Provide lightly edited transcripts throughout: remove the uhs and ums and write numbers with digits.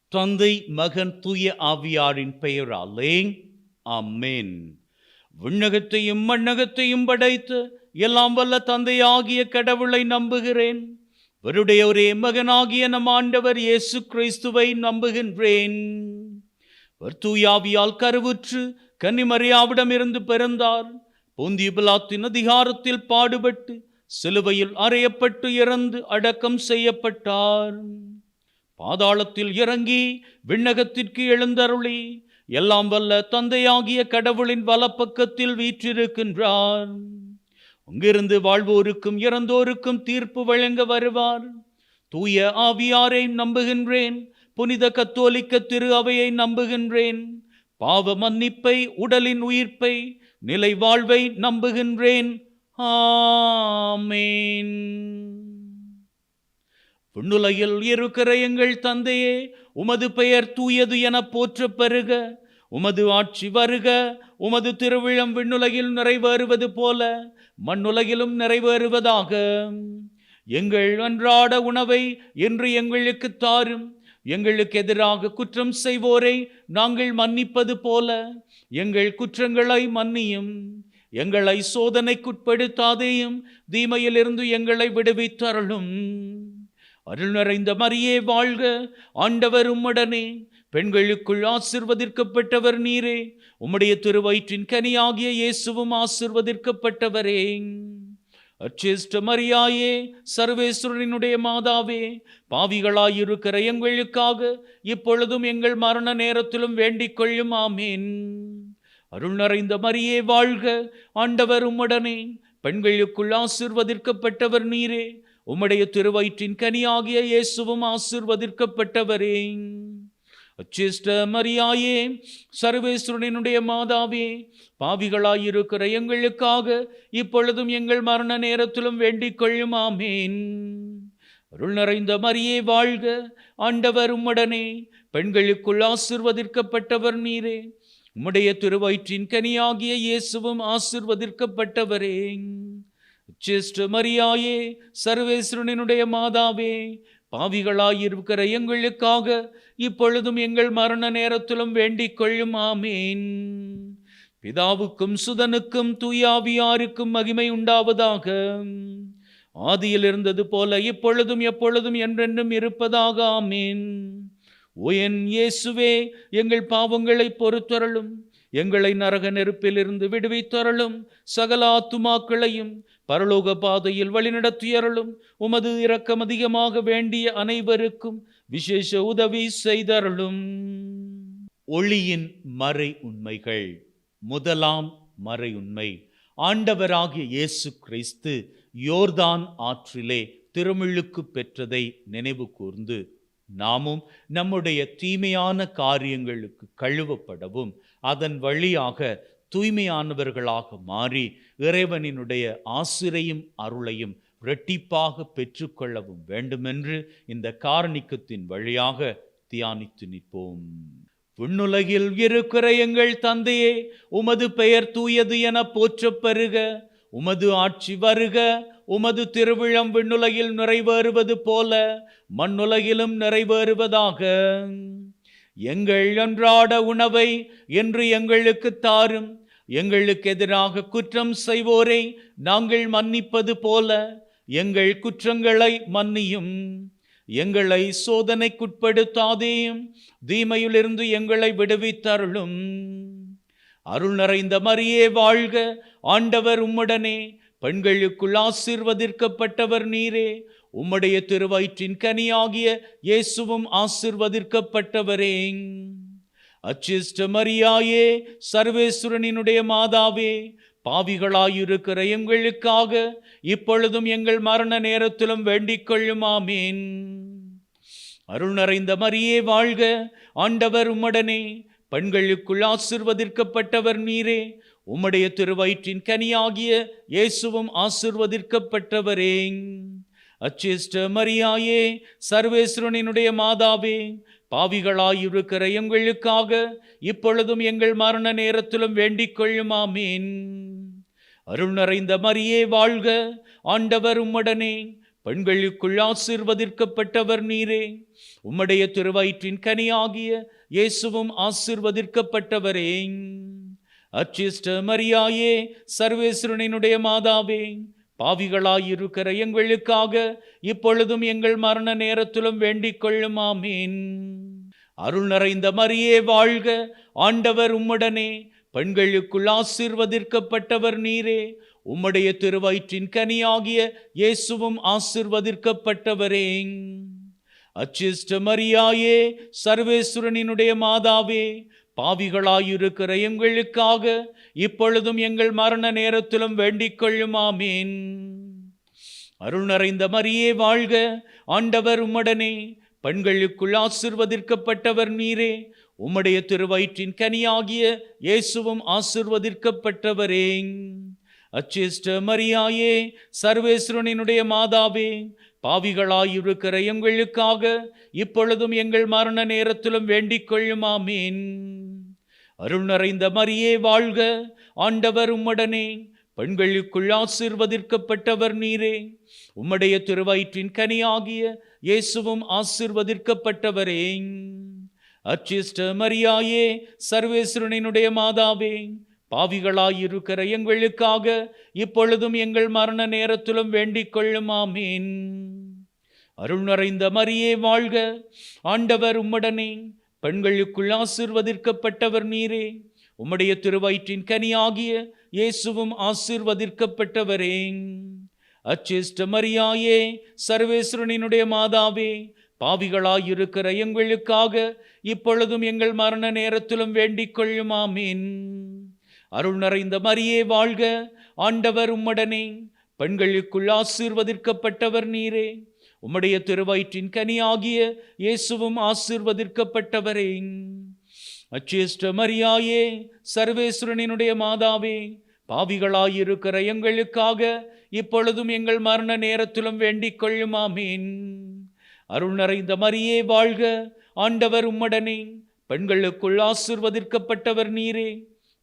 தந்தை, மகன், தூய ஆவியாரின் பெயராலே ஆமென். விண்ணகத்தையும் மண்ணகத்தையும் படைத்து எல்லாம் வல்ல தந்தையாகிய கடவுளை நம்புகிறேன். அவருடைய ஒரே மகனாகிய நம் ஆண்டவர் இயேசு கிறிஸ்துவை நம்புகின்றேன். அவர் தூயாவியால் கருவுற்று கன்னிமரியாவிடமிருந்து பிறந்தார். பொந்திய பிலாத்தின் அதிகாரத்தில் பாடுபட்டு சிலுவையில் அறையப்பட்டு இறந்து அடக்கம் செய்யப்பட்டார். பாதாளத்தில் இறங்கி விண்ணகத்திற்கு எழுந்தருளி எல்லாம் வல்ல தந்தையாகிய கடவுளின் வலப்பக்கத்தில் வீற்றிருக்கின்றார். அங்கிருந்து வாழ்வோருக்கும் இறந்தோருக்கும் தீர்ப்பு வழங்க வருவார். தூய ஆவியாரை நம்புகின்றேன். புனித கத்தோலிக்க திரு அவையை நம்புகின்றேன். பாவ மன்னிப்பை, உடலின் உயிர்ப்பை, நிலை வாழ்வை நம்புகின்றேன். ஆமென். விண்ணுலகில் இருக்கிற எங்கள் தந்தையே, உமது பெயர் தூயது என போற்றப் பெறுக. உமது ஆட்சி வருக. உமது திருவிழம் விண்ணுலகில் நிறைவேறுவது போல மண்ணுலகிலும் நிறைவேறுவதாக. எங்கள் அன்றாட உணவை இன்று எங்களுக்கு தாரும். எங்களுக்கு எதிராக குற்றம் செய்வோரை நாங்கள் மன்னிப்பது போல எங்கள் குற்றங்களை மன்னியும். எங்களை சோதனைக்குட்படுத்தாதேயும், தீமையிலிருந்து எங்களை விடுவித்தருளும். அருள் நிறைந்த மரியே வாழ்க. ஆண்டவர் உம்முடனே. பெண்களுக்குள் ஆசீர்வதிக்கப்பட்டவர் நீரே. உம்முடைய திருவயிற்றின் கனியாகிய இயேசுவும் ஆசீர்வதிக்கப்பட்டவரே. அச்சிஷ்ட மரியாயே, சர்வேஸ்வரனுடைய மாதாவே, பாவிகளாயிருக்கிற எங்களுக்காக இப்பொழுதும் எங்கள் மரண நேரத்திலும் வேண்டிக் கொள்ளும். ஆமேன். அருள் நிறைந்த மரியே வாழ்க. ஆண்டவர் உம்முடனே. பெண்களுக்குள் ஆசீர்வதிக்கப்பட்டவர் நீரே. உம்முடைய திருவயிற்றின் கனியாகிய இயேசுவும் ஆசீர்வதிக்கப்பட்டவரே. அச்சிஷ்ட மரியாயே, சர்வேஸ்வரனுடைய மாதாவே, பாவிகளாயிருக்கிற எங்களுக்காக இப்பொழுதும் எங்கள் மரண நேரத்திலும் வேண்டிக் கொள்ளும். ஆமேன். அருள் நிறைந்த மரியே வாழ்க. ஆண்டவர் உம்முடனே. பெண்களுக்குள் ஆசீர்வதிக்கப்பட்டவர் நீரே. உம்முடைய திருவயிற்றின் கனியாகிய இயேசுவும் ஆசீர்வதிக்கப்பட்டவரே. அச்சிஷ்ட மரியாயே, சர்வேஸ்வரனுடைய மாதாவே, பாவிகளாயிருக்கிற எங்களுக்காக இப்பொழுதும் எங்கள் மரண நேரத்திலும் வேண்டிக் கொள்ளும். ஆமேன். பிதாவுக்கும் சுதனுக்கும் தூயாவியாருக்கும் மகிமை உண்டாவதாக. ஆதியில் இருந்தது போல இப்பொழுதும் எப்பொழுதும் என்றென்றும் இருப்பதாக. ஆமேன். ஓ என் இயேசுவே, எங்கள் பாவங்களை பொறுத்தருளும். எங்களை நரக நெருப்பிலிருந்து விடுவித்தருளும். சகல ஆத்துமாக்களையும் பரலோக பாதையில் வழிநடத்தியருளும். உமது இரக்கம் அதிகமாக வேண்டிய அனைவருக்கும் விசேஷ உதவி செய்தருளும். ஒளியின் மறை உண்மைகள். முதலாம் மறை உண்மை, ஆண்டவராகிய இயேசு கிறிஸ்து யோர்தான் ஆற்றிலே திருமுழுக்கு பெற்றதை நினைவு கூர்ந்து நாமும் நம்முடைய தீமையான காரியங்களுக்கு கழுவப்படவும் அதன் வழியாக தூய்மையானவர்களாக மாறி இறைவனினுடைய ஆசிரையும் அருளையும் இரட்டிப்பாக பெற்றுக்கொள்ளவும் வேண்டுமென்று இந்த காரணிக்கத்தின் வழியாக தியானித்து நிற்போம். விண்ணுலகில் இருக்கிற எங்கள் தந்தையே, உமது பெயர் தூயது என போற்றப் பெறுக. உமது ஆட்சி வருக. உமது திருவிழம் விண்ணுலகில் நிறைவேறுவது போல மண்ணுலகிலும் நிறைவேறுவதாக. எங்கள் அன்றாட உணவை இன்று எங்களுக்கு தாரும். எங்களுக்கு எதிராக குற்றம் செய்வோரை நாங்கள் மன்னிப்பது போல எங்கள் குற்றங்களை மன்னியும். எங்களை சோதனைக்குட்படுத்தாதேயும், தீமையிலிருந்து எங்களை விடுவித்தருளும். அருள் நிறைந்த மரியே வாழ்க. ஆண்டவர் உம்முடனே. பெண்களுக்குள் ஆசீர்வதிக்கப்பட்டவர் நீரே. உம்முடைய திருவயிற்றின் கனியாகிய இயேசுவும் ஆசீர்வதிக்கப்பட்டவரே. அச்சிஷ்ட மரியாயே, சர்வேஸ்வரனுடைய மாதாவே, பாவிகளாயிருக்கிற எங்களுக்காக இப்பொழுதும் எங்கள் மரண நேரத்திலும் வேண்டிக் கொள்ளும். ஆமேன். அருள் நிறைந்த மரியே வாழ்க. ஆண்டவர் உம்முடனே. பெண்களுக்குள் ஆசீர்வதிக்கப்பட்டவர் நீரே. உம்முடைய திருவயிற்றின் கனியாகிய இயேசுவும் ஆசீர்வதிக்கப்பட்டவரே. அச்சிஷ்ட மரியாயே, சர்வேஸ்வரனுடைய மாதாவே, பாவிகளாயிருக்கிற எங்களுக்காக இப்பொழுதும் எங்கள் மரண நேரத்திலும் வேண்டிக் கொள்ளும். ஆமேன். அருள் நிறைந்த மரியே வாழ்க. ஆண்டவர் உம்முடனே. பெண்களுக்குள் ஆசீர்வதிக்கப்பட்டவர் நீரே. உம்முடைய திருவயிற்றின் கனியாகிய இயேசுவும் ஆசீர்வதிக்கப்பட்டவரே. அச்சிஷ்ட மரியாயே, சர்வேஸ்வரனினுடைய மாதாவே, பாவிகளாயிருக்கிற எங்களுக்காக இப்பொழுதும் எங்கள் மரண நேரத்திலும் வேண்டிக் கொள்ளும். ஆமீன். அருள் நிறைந்த மரியே வாழ்க, ஆண்டவர் உம்முடனே. பெண்களுக்குள் ஆசீர்வதிக்கப்பட்டவர் நீரே. உம்முடைய திருவயிற்றின் கனியாகிய இயேசுவும் ஆசீர்வதிக்கப்பட்டவரே. அச்சிஷ்ட மரியாயே, சர்வேஸ்வரனினுடைய மாதாவே, பாவிகளாயிருக்கிற எங்களுக்காக இப்பொழுதும் எங்கள் மரண நேரத்திலும் வேண்டிக் கொள்ளும். ஆமீன். அருள் நிறைந்த மரியே வாழ்க, ஆண்டவர் உம்முடனே. பெண்களுக்குள் ஆசீர்வதிக்கப்பட்டவர் நீரே. உம்முடைய திருவயிற்றின் கனியாகிய இயேசுவும் ஆசீர்வதிக்கப்பட்டவரே. அச்சிஷ்ட மரியாயே, சர்வேஸ்வரனினுடைய மாதாவே, பாவிகளாயிருக்கிற எங்களுக்காக இப்பொழுதும் எங்கள் மரண நேரத்திலும் வேண்டிக் கொள்ளும். ஆமீன். அருள் நிறைந்த மரியே வாழ்க, ஆண்டவர் உம்முடனே. பெண்களுக்குள் ஆசீர்வதிக்கப்பட்டவர் நீரே. உம்முடைய திருவயிற்றின் கனியாகிய இயேசுவும் ஆசீர்வதிக்கப்பட்டவரே. அச்சிஷ்ட மரியாயே, சர்வேஸ்வரனினுடைய மாதாவே, பாவிகளாயிருக்கிற எங்களுக்காக இப்பொழுதும் எங்கள் மரண நேரத்திலும் வேண்டிக் கொள்ளும். ஆமீன். அருள் நிறைந்த மரியே வாழ்க, ஆண்டவர் உம்முடனே. பெண்களுக்குள் ஆசீர்வதிக்கப்பட்டவர் நீரே. உம்முடைய திருவயிற்றின் கனியாகிய இயேசுவும் ஆசீர்வதிக்கப்பட்டவரே. அச்சிஷ்ட மரியாயே, சர்வேஸ்வரனினுடைய மாதாவே, பாவிகளாயிருக்கிற எங்களுக்காக இப்பொழுதும் எங்கள் மரண நேரத்திலும் வேண்டிக் கொள்ளும். ஆமீன். அருள் நிறைந்த மரியே வாழ்க, ஆண்டவர் உம்முடனே. பெண்களுக்குள் ஆசீர்வதிக்கப்பட்டவர் நீரே. உம்முடைய திருவயிற்றின் கனியாகிய இயேசுவும் ஆசீர்வதிக்கப்பட்டவரே. அச்சிஷ்ட மரியாயே, சர்வேஸ்வரனினுடைய மாதாவே, பாவிகளாயிருக்கிற எங்களுக்காக இப்பொழுதும் எங்கள் மரண நேரத்திலும் வேண்டிக் கொள்ளும். ஆமீன். அருள் நிறைந்த மரியே வாழ்க, ஆண்டவர் உம்முடனே. பெண்களுக்குள் ஆசீர்வதிக்கப்பட்டவர் நீரே.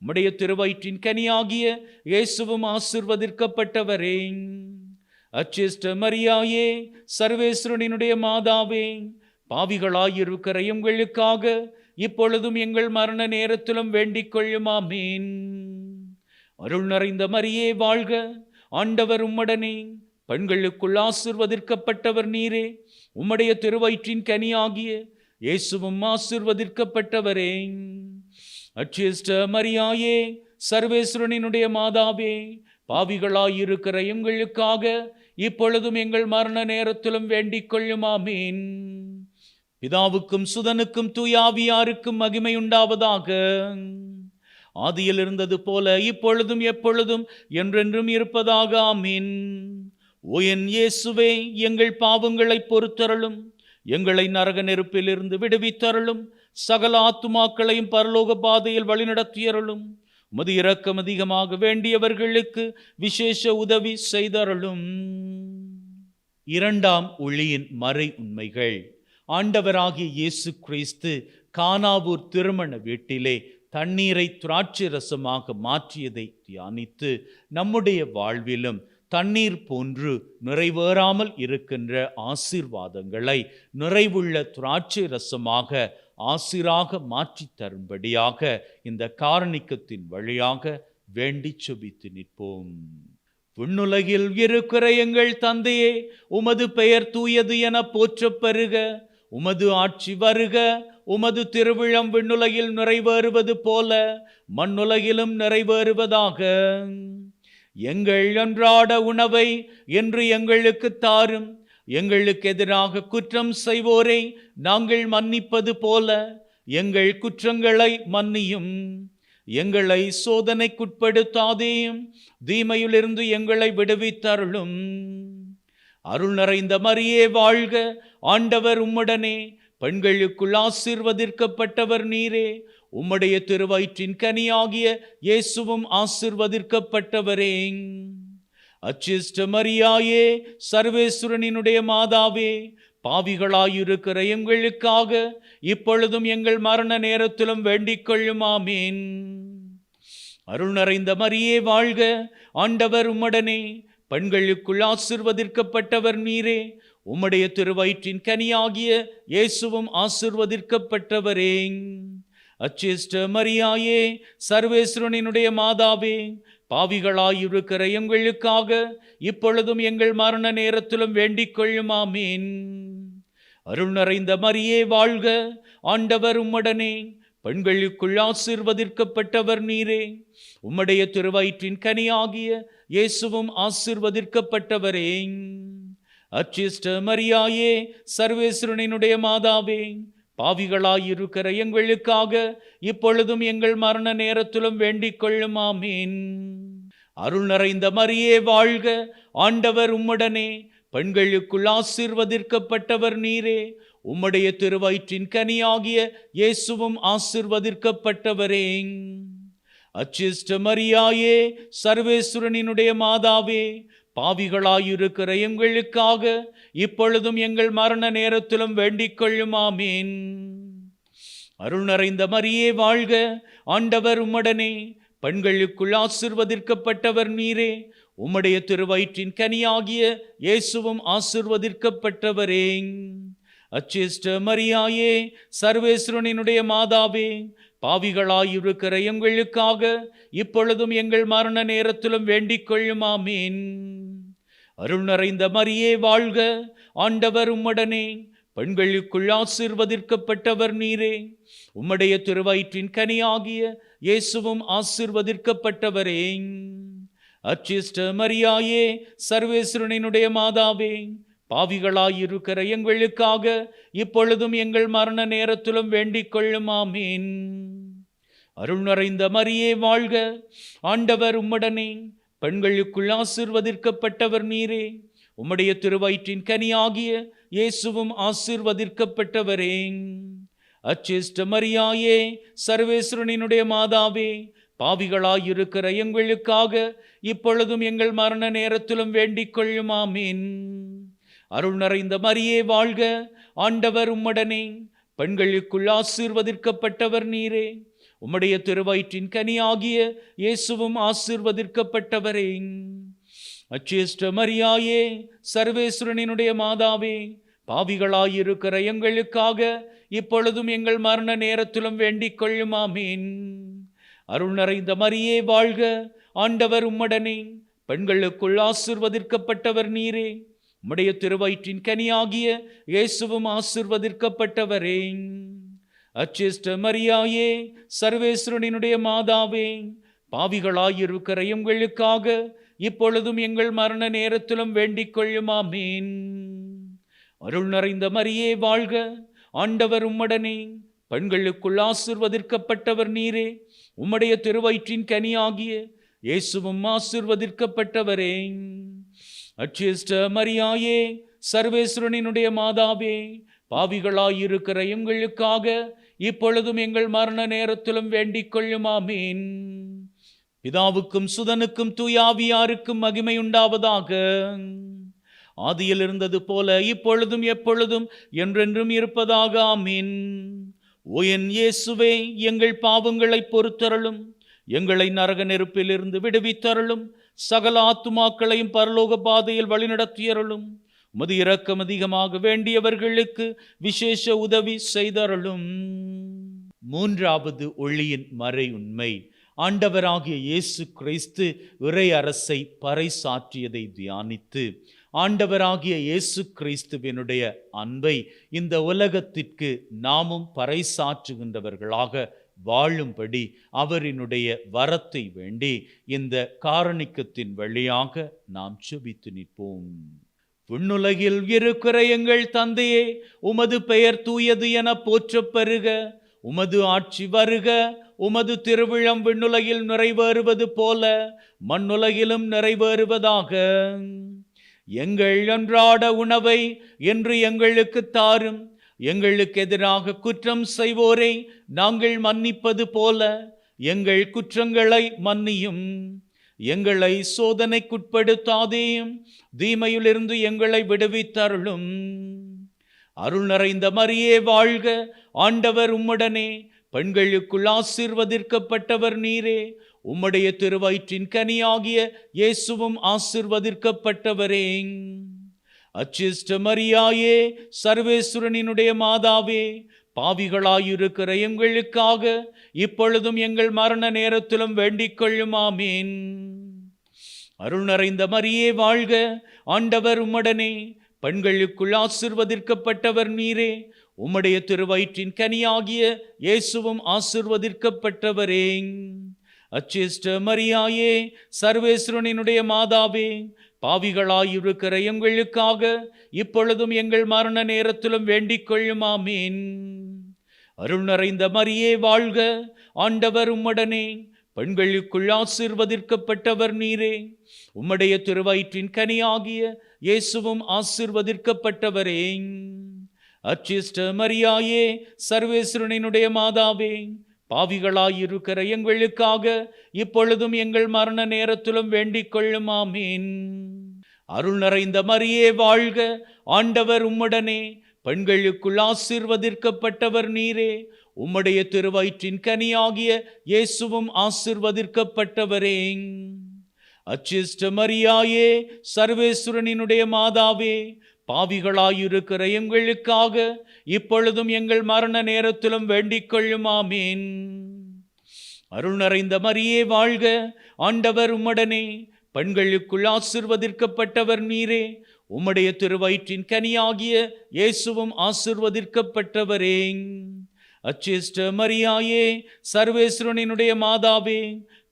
உம்முடைய திருவயிற்றின் கனியாகிய இயேசுவும் ஆசீர்வதிக்கப்பட்டவரே. அச்சிஷ்ட மரியாயே, சர்வேஸ்வரனினுடைய மாதாவே, பாவிகளாயிருக்கிற எங்களுக்காக இப்பொழுதும் எங்கள் மரண நேரத்திலும் வேண்டிக் கொள்ளும். ஆமீன். அருள் நிறைந்த மரியே வாழ்க, ஆண்டவர் உம்முடனே. பெண்களுக்குள் ஆசீர்வதிக்கப்பட்டவர் நீரே. உம்முடைய திருவயிற்றின் கனியாகிய இயேசுவும் ஆசீர்வதிக்கப்பட்டவரே. அச்சிஷ்ட மரியாயே, சர்வேஸ்வரனினுடைய மாதாவே, பாவிகளாயிருக்கிற எங்களுக்காக இப்பொழுதும் எங்கள் மரண நேரத்திலும் வேண்டிக் கொள்ளும். ஆமீன். பிதாவுக்கும் சுதனுக்கும் தூயாவியாருக்கும் மகிமை உண்டாவதாக. ஆதியில் இருந்தது போல இப்பொழுதும் எப்பொழுதும் என்றென்றும் இருப்பதாக. ஆமீன். ஓ என் இயேசுவே, எங்கள் பாவங்களை பொறுத்தருளும். எங்களை நரக நெருப்பிலிருந்து விடுவித்தருளும். சகல ஆத்துமாக்களையும் பரலோக பாதையில் வழிநடத்தியருளும். உமது இரக்கம் அதிகமாக வேண்டியவர்களுக்கு விசேஷ உதவி செய்தருளும். இரண்டாம் ஒளியின் மறை உண்மைகள். ஆண்டவராகிய இயேசு கிறிஸ்து கானாவூர் திருமண வீட்டிலே தண்ணீரை திராட்சை ரசமாக மாற்றியதை தியானித்து நம்முடைய வாழ்விலும் தண்ணீர் போன்று நிறைவேறாமல் இருக்கின்ற ஆசீர்வாதங்களை நிறைவுள்ள திராட்சை ரசமாக ஆசிராக மாற்றி தரும்படியாக இந்த காரணிக்கத்தின் வழியாக வேண்டி செபித்து நிற்போம். விண்ணுலகில் இருக்கிற எங்கள் தந்தையே, உமது பெயர் தூயது என போற்றப் பெறுக. உமது ஆட்சி வருக. உமது திருவிழம் விண்ணுலகில் நிறைவேறுவது போல மண்ணுலகிலும் நிறைவேறுவதாக. எங்கள் அன்றாட உணவை என்று எங்களுக்கு தாரும். எங்களுக்கு எதிராக குற்றம் செய்வோரை நாங்கள் மன்னிப்பது போல எங்கள் குற்றங்களை மன்னியும். எங்களை சோதனைக்குட்படுத்தாதேயும், தீமையிலிருந்து எங்களை விடுவித்தருளும். அருள் நிறைந்த மரியே வாழ்க, ஆண்டவர் உம்முடனே. பெண்களுக்குள் ஆசீர்வதிக்கப்பட்டவர் நீரே. உம்முடைய திருவயிற்றின் கனியாகிய இயேசுவும் ஆசீர்வதிக்கப்பட்டவரே. அச்சிஷ்ட மரியாயே, சர்வேஸ்வரனினுடைய மாதாவே, பாவிகளாயிருக்கிற எங்களுக்காக இப்பொழுதும் எங்கள் மரண நேரத்திலும் வேண்டிக் கொள்ளும். ஆமீன். அருள் நிறைந்த மரியே வாழ்க, ஆண்டவர் உம்முடனே. பெண்களுக்குள் ஆசீர்வதிக்கப்பட்டவர் நீரே. உம்முடைய திருவயிற்றின் கனியாகிய இயேசுவும் ஆசீர்வதிக்கப்பட்டவரே. அச்சிஷ்ட மரியாயே, சர்வேஸ்வரனினுடைய மாதாவே, பாவிகளாயிருக்கிற எங்களுக்காக இப்பொழுதும் எங்கள் மரண நேரத்திலும் வேண்டிக் கொள்ளும். ஆமீன். அருள் நிறைந்த மரியே வாழ்க, ஆண்டவர் உம்முடனே. பெண்களுக்குள் ஆசீர்வதிக்கப்பட்டவர் நீரே. உம்முடைய திருவயிற்றின் கனியாகிய இயேசுவும் ஆசீர்வதிக்கப்பட்டவரே. அச்சிஷ்ட மரியாயே, சர்வேஸ்வரனினுடைய மாதாவே, பாவிகளாயிருக்கிற எங்களுக்காக இப்பொழுதும் எங்கள் மரண நேரத்திலும் வேண்டிக் கொள்ளும். ஆமீன். அருள் நிறைந்த மரியே வாழ்க, ஆண்டவர் உம்முடனே. பெண்களுக்குள் ஆசீர்வதிக்கப்பட்டவர் நீரே. உம்முடைய திருவயிற்றின் கனியாகிய இயேசுவும் ஆசீர்வதிக்கப்பட்டவரே. அச்சிஷ்ட மரியாயே, சர்வேஸ்வரனினுடைய மாதாவே, பாவிகளாயிருக்கிற எங்களுக்காக இப்பொழுதும் எங்கள் மரண நேரத்திலும் வேண்டிக் கொள்ளும். ஆமீன். அருள் நிறைந்த மரியே வாழ்க, ஆண்டவர் உம்முடனே. பெண்களுக்குள் ஆசீர்வதிக்கப்பட்டவர் நீரே. உம்முடைய திருவயிற்றின் கனியாகிய இயேசுவும் ஆசீர்வதிக்கப்பட்டவரே. அச்சிஷ்ட மரியாயே, சர்வேஸ்வரனினுடைய மாதாவே, பாவிகளாயிருக்கிற எங்களுக்காக இப்பொழுதும் எங்கள் மரண நேரத்திலும் வேண்டிக் கொள்ளும். ஆமீன். அருள் நிறைந்த மரியே வாழ்க, ஆண்டவர் உம்முடனே. பெண்களுக்குள் ஆசீர்வதிக்கப்பட்டவர் நீரே. உம்முடைய திருவயிற்றின் கனியாகிய இயேசுவும் ஆசீர்வதிக்கப்பட்டவரே. அச்சிஷ்ட மரியாயே, சர்வேஸ்வரனினுடைய மாதாவே, பாவிகளாயிருக்கிற எங்களுக்காக இப்பொழுதும் எங்கள் மரண நேரத்திலும் வேண்டிக் கொள்ளும். ஆமீன். அருள் நிறைந்த மரியே வாழ்க, ஆண்டவர் உம்முடனே. பெண்களுக்குள் ஆசீர்வதிக்கப்பட்டவர் நீரே. உம்முடைய திருவயிற்றின் கனியாகிய இயேசுவும் ஆசீர்வதிக்கப்பட்டவரே. அச்சிஷ்ட மரியாயே, சர்வேஸ்வரனினுடைய மாதாவே, பாவிகளாயிருக்கிற எங்களுக்காக இப்பொழுதும் எங்கள் மரண நேரத்திலும் வேண்டிக் கொள்ளும். ஆமீன். அருள் நிறைந்த மரியே வாழ்க, ஆண்டவர் உம்முடனே. பெண்களுக்குள் ஆசீர்வதிக்கப்பட்டவர் நீரே. உம்முடைய திருவயிற்றின் கனியாகிய இயேசுவும் ஆசீர்வதிக்கப்பட்டவரே. அச்சிஷ்ட மரியாயே, சர்வேஸ்வரனினுடைய மாதாவே, பாவிகளாயிருக்கிற எங்களுக்காக இப்பொழுதும் எங்கள் மரண நேரத்திலும் வேண்டிக் கொள்ளும். ஆமீன். அருள் நிறைந்த மரியே வாழ்க, ஆண்டவர் உம்முடனே. பெண்களுக்குள் ஆசீர்வதிக்கப்பட்டவர் நீரே. உம்முடைய திருவயிற்றின் கனியாகிய இயேசுவும் ஆசீர்வதிக்கப்பட்டவரே. அச்சிஷ்ட மரியாயே, சர்வேஸ்வரனினுடைய மாதாவே, பாவிகளாயிருக்கிற எங்களுக்காக இப்பொழுதும் எங்கள் மரண நேரத்திலும் வேண்டிக் கொள்ளும். ஆமீன். அருள் நிறைந்த மரியே வாழ்க, ஆண்டவர் உம்முடனே. பெண்களுக்குள் ஆசீர்வதிக்கப்பட்டவர் நீரே. உம்முடைய திருவயிற்றின் கனியாகிய இயேசுவும் ஆசீர்வதிக்கப்பட்டவரே. அச்சிஷ்ட மரியாயே, சர்வேஸ்வரனினுடைய மாதாவே, பாவிகளாயிருக்கிற எங்களுக்காக இப்பொழுதும் எங்கள் மரண நேரத்திலும் வேண்டிக் கொள்ளும். ஆமீன். பிதாவுக்கும் சுதனுக்கும் தூயாவியாருக்கும் மகிமை உண்டாவதாக. ஆதியில் இருந்தது போல இப்பொழுதும் எப்பொழுதும் என்றென்றும் இருப்பதாக. ஆமீன். ஓ என் இயேசுவே, எங்கள் பாவங்களை பொறுத்தருளும். எங்களை நரக நெருப்பிலிருந்து விடுவித்தருளும். சகல ஆத்துமாக்களையும் பரலோக பாதையில் வழிநடத்தியருளும். உமது இரக்கம் அதிகமாக வேண்டியவர்களுக்கு விசேஷ உதவி செய்தருளும். மூன்றாவது ஒளியின் மறை உண்மை. ஆண்டவராகிய இயேசு கிறிஸ்து இறை அரசை பறைசாற்றியதை தியானித்து ஆண்டவராகிய இயேசு கிறிஸ்துவினுடைய அன்பை இந்த உலகத்திற்கு நாமும் பறைசாற்றுகின்றவர்களாக வாழும்படி அவரினுடைய வரத்தை வேண்டி இந்த காரணிக்கத்தின் வழியாக நாம் செபித்து நிற்போம். விண்ணுலகில் இருக்கிற எங்கள் தந்தையே, உமது பெயர் தூயது என போற்றப் பெறுக. உமது ஆட்சி வருக. உமது திருவிழம் விண்ணுலகில் நிறைவேறுவது போல மண்ணுலகிலும் நிறைவேறுவதாக. எங்கள் அன்றாட உணவை இன்று எங்களுக்கு தாரும். எங்களுக்கு எதிராக குற்றம் செய்வோரை நாங்கள் மன்னிப்பது போல எங்கள் குற்றங்களை மன்னியும். எங்களை சோதனைக்குட்படுத்தாதேயும், தீமையிலிருந்து எங்களை விடுவித்தருளும். அருள் நிறைந்த மரியே வாழ்க, ஆண்டவர் உம்முடனே. பெண்களுக்குள் ஆசீர்வதிக்கப்பட்டவர் நீரே. உம்முடைய திருவயிற்றின் கனியாகிய இயேசுவும் ஆசீர்வதிக்கப்பட்டவரே. அச்சிஷ்ட மரியாயே, சர்வேஸ்வரனினுடைய மாதாவே, பாவிகளாயிருக்கிற எங்களுக்காக இப்பொழுதும் எங்கள் மரண நேரத்திலும் வேண்டிக் கொள்ளும். ஆமீன். அருள் நிறைந்த மரியே வாழ்க, ஆண்டவர் உம்முடனே, பெண்களுக்குள் ஆசீர்வதிக்கப்பட்டவர் நீரே. உம்முடைய திருவயிற்றின் கனியாகிய இயேசுவும் ஆசீர்வதிக்கப்பட்டவரே. அச்சிஷ்ட மரியாயே, சர்வேஸ்வரனினுடைய மாதாவே, பாவிகளாயிருக்கிற எங்களுக்காக இப்பொழுதும் எங்கள் மரண நேரத்திலும் வேண்டிக் கொள்ளும். ஆமீன். அருள் நிறைந்த மரியே வாழ்க, ஆண்டவர் உம்முடனே, பெண்களுக்குள் ஆசீர்வதிக்கப்பட்டவர் நீரே. உம்முடைய திருவயிற்றின் கனியாகிய இயேசுவும் ஆசீர்வதிக்கப்பட்டவரே. அச்சிஷ்ட மரியாயே, சர்வேஸ்வரனினுடைய மாதாவே, பாவிகளாயிருக்கிற எங்களுக்காக இப்பொழுதும் எங்கள் மரண நேரத்திலும் வேண்டிக் கொள்ளும். ஆமீன். அருள் நிறைந்த மரியே வாழ்க, ஆண்டவர் உம்முடனே, பெண்களுக்குள் ஆசீர்வதிக்கப்பட்டவர் நீரே. உம்முடைய திருவயிற்றின் கனியாகிய இயேசுவும் ஆசீர்வதிக்கப்பட்டவரே. அச்சிஷ்ட மரியாயே, சர்வேஸ்வரனினுடைய மாதாவே, பாவிகளாயிருக்கிற எங்களுக்காக இப்பொழுதும் எங்கள் மரண நேரத்திலும் வேண்டிக் கொள்ளும். ஆமீன். அருள் நிறைந்த மரியே வாழ்க, ஆண்டவர் உம்முடனே, பெண்களுக்குள் ஆசீர்வதிக்கப்பட்டவர் நீரே. உம்முடைய திருவயிற்றின் கனியாகிய இயேசுவும் ஆசீர்வதிக்கப்பட்டவரே. அச்சிஷ்ட மரியாயே, சர்வேஸ்வரனினுடைய மாதாவே,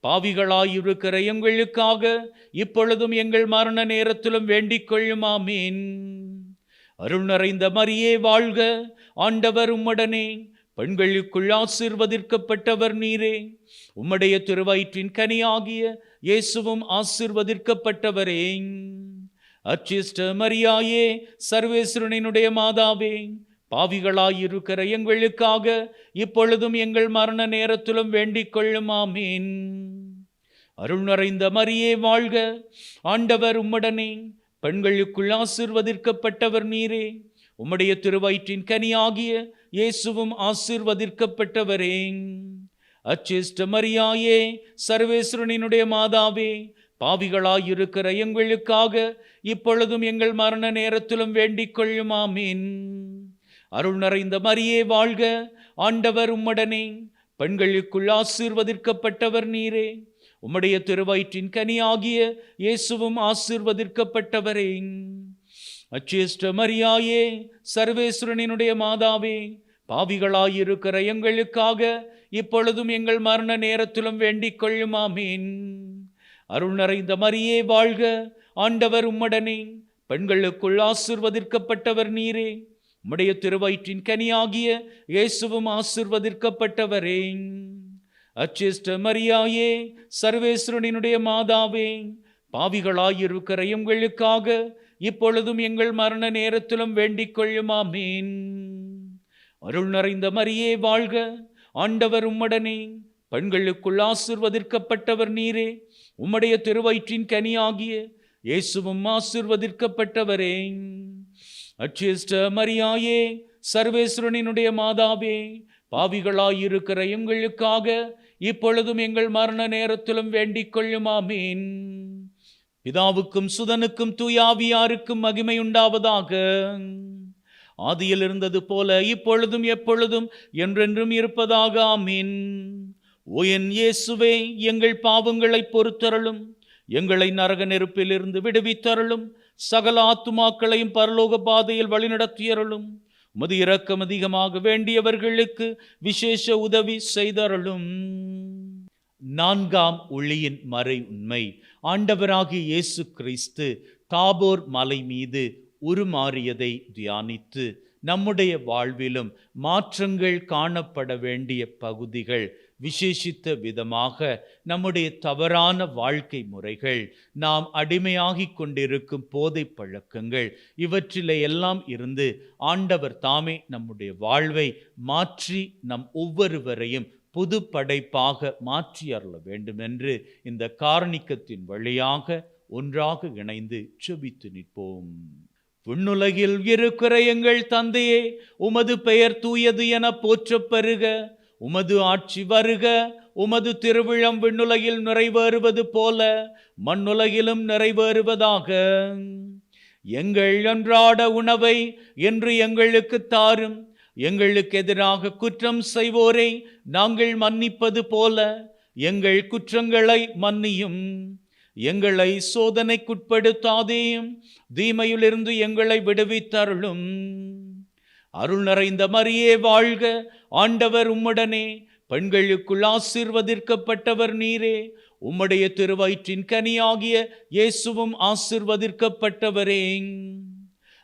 பாவிகளாயிருக்கிற எங்களுக்காக இப்பொழுதும் எங்கள் மரண நேரத்திலும் வேண்டிக் கொள்ளும். ஆமீன். அருள் நிறைந்த மரியே வாழ்க, ஆண்டவர் உம்முடனே, பெண்களுக்குள் ஆசீர்வதிக்கப்பட்டவர் நீரே. உம்முடைய திருவயிற்றின் கனியாகிய இயேசுவும் ஆசீர்வதிக்கப்பட்டவரே. அச்சிஷ்ட மரியாயே, சர்வேஸ்வரனினுடைய மாதாவே, பாவிகளாயிருக்கிற எங்களுக்காக இப்பொழுதும் எங்கள் மரண நேரத்திலும் வேண்டிக் கொள்ளும். ஆமீன். அருள் நிறைந்த மரியே வாழ்க, ஆண்டவர் உம்முடனே, பெண்களுக்குள் ஆசீர்வதிக்கப்பட்டவர் நீரே. உம்முடைய திருவயிற்றின் கனியாகிய இயேசுவும் ஆசீர்வதிக்கப்பட்டவரே. அச்சிஷ்ட மரியாயே, சர்வேஸ்வரனினுடைய மாதாவே, பாவிகளாயிருக்கிற எங்களுக்காக இப்பொழுதும் எங்கள் மரண நேரத்திலும் வேண்டிக் கொள்ளும். ஆமீன். அருள் நிறைந்த மரியே வாழ்க, ஆண்டவர் உம்முடனே, பெண்களுக்குள் ஆசீர்வதிக்கப்பட்டவர் நீரே. உம்முடைய திருவயிற்றின் கனியாகிய இயேசுவும் ஆசீர்வதிக்கப்பட்டவரே. அச்சிஷ்ட மரியாயே, சர்வேஸ்வரனினுடைய மாதாவே, பாவிகளாயிருக்கிற எங்களுக்காக இப்பொழுதும் எங்கள் மரண நேரத்திலும் வேண்டிக் கொள்ளும். ஆமீன். அருள் நிறைந்த மரியே வாழ்க, ஆண்டவர் உம்முடனே, பெண்களுக்குள் ஆசீர்வதிக்கப்பட்டவர் நீரே. உம்முடைய திருவயிற்றின் கனியாகிய இயேசுவும் ஆசீர்வதிக்கப்பட்டவரே. அச்சிஷ்ட மரியாயே, சர்வேஸ்வரனினுடைய மாதாவே, பாவிகளாயிருக்கிற எங்களுக்காக இப்பொழுதும் எங்கள் மரண நேரத்திலும் வேண்டிக் கொள்ளும். ஆமீன். அருள் நிறைந்த மரியே வாழ்க, ஆண்டவர் உம்முடனே, பெண்களுக்குள் ஆசீர்வதிக்கப்பட்டவர் நீரே. உம்முடைய திருவயிற்றின் கனியாகிய இயேசுவும் ஆசீர்வதிக்கப்பட்டவரே. அச்சிஷ்ட மரியாயே, சர்வேஸ்வரனினுடைய மாதாவே, பாவிகளாயிருக்கிற எங்களுக்காக இப்பொழுதும் எங்கள் மரண நேரத்திலும் வேண்டிக் கொள்ளும். ஆமீன். பிதாவுக்கும் சுதனுக்கும் தூயாவியாருக்கும் மகிமை உண்டாவதாக. ஆதியில் இருந்தது போல இப்பொழுதும் எப்பொழுதும் என்றென்றும் இருப்பதாக. ஆமீன். ஓ என் இயேசுவே, எங்கள் பாவங்களை பொறுத்தருளும், எங்களை நரக நெருப்பிலிருந்து விடுவித்தருளும், சகல ஆத்துமாக்களையும் பரலோக பாதையில் வழிநடத்தியருளும். உமது இரக்கம் அதிகமாக வேண்டியவர்களுக்கு விசேஷ உதவி செய்தருளும். நான்காம் ஒளியின் மறை உண்மை. ஆண்டவராகிய இயேசு கிறிஸ்து தாபோர் மலை மீது உருமாறியதை தியானித்து நம்முடைய வாழ்விலும் மாற்றங்கள் காணப்பட வேண்டிய பகுதிகள், விசேஷித்த விதமாக நம்முடைய தவறான வாழ்க்கை முறைகள், நாம் அடிமையாகி கொண்டிருக்கும் போதை பழக்கங்கள், இவற்றிலே எல்லாம் இருந்து ஆண்டவர் தாமே நம்முடைய வாழ்வை மாற்றி நம் ஒவ்வொருவரையும் புது படைப்பாக மாற்றி அருள வேண்டும் என்று இந்த காரணிக்கத்தின் வழியாக ஒன்றாக இணைந்து செபித்து நிற்போம். விண்ணுலகில் இருக்கிற எங்கள் தந்தையே, உமது பெயர் தூயது என போற்றப் பெறுக. உமது ஆட்சி வருக, உமது திருவிழம் விண்ணுலகில் நிறைவேறுவது போல மண்ணுலகிலும் நிறைவேறுவதாக. எங்கள் அன்றாட உணவை இன்று எங்களுக்கு தாரும். எங்களுக்கு எதிராக குற்றம் செய்வோரை நாங்கள் மன்னிப்பது போல எங்கள் குற்றங்களை மன்னியும். எங்களை சோதனைக்குட்படுத்தாதேயும், தீமையிலிருந்து எங்களை விடுவித்தருளும். அருள் நிறைந்த மரியே வாழ்க, ஆண்டவர் உம்முடனே, பெண்களுக்குள் ஆசீர்வதிக்கப்பட்டவர் நீரே. உம்முடைய திருவயிற்றின் கனியாகிய இயேசுவும் ஆசீர்வதிக்கப்பட்டவரே.